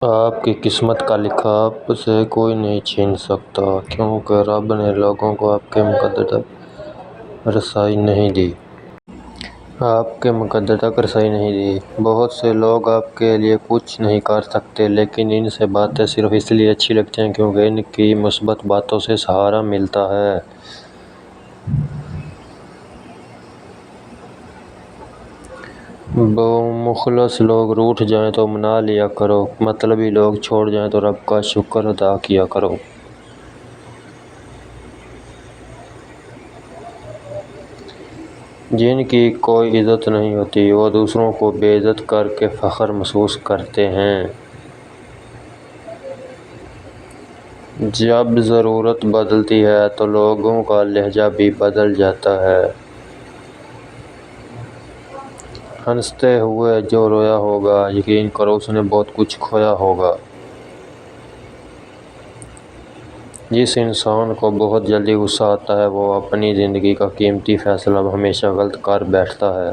آپ کی قسمت کا لکھا آپ سے کوئی نہیں چھین سکتا، کیونکہ رب نے لوگوں کو آپ کے مقدر تک رسائی نہیں دی۔ بہت سے لوگ آپ کے لیے کچھ نہیں کر سکتے، لیکن ان سے باتیں صرف اس لیے اچھی لگتی ہیں کیونکہ ان کی مثبت باتوں سے سہارا ملتا ہے۔ مخلص لوگ روٹھ جائیں تو منا لیا کرو، مطلبی لوگ چھوڑ جائیں تو رب کا شکر ادا کیا کرو۔ جن کی کوئی عزت نہیں ہوتی، وہ دوسروں کو بے عزت کر کے فخر محسوس کرتے ہیں۔ جب ضرورت بدلتی ہے تو لوگوں کا لہجہ بھی بدل جاتا ہے۔ ہنستے ہوئے جو رویا ہوگا، یقین کرو اس نے بہت کچھ کھویا ہوگا۔ جس انسان کو بہت جلدی غصہ آتا ہے، وہ اپنی زندگی کا قیمتی فیصلہ ہمیشہ غلط کر بیٹھتا ہے۔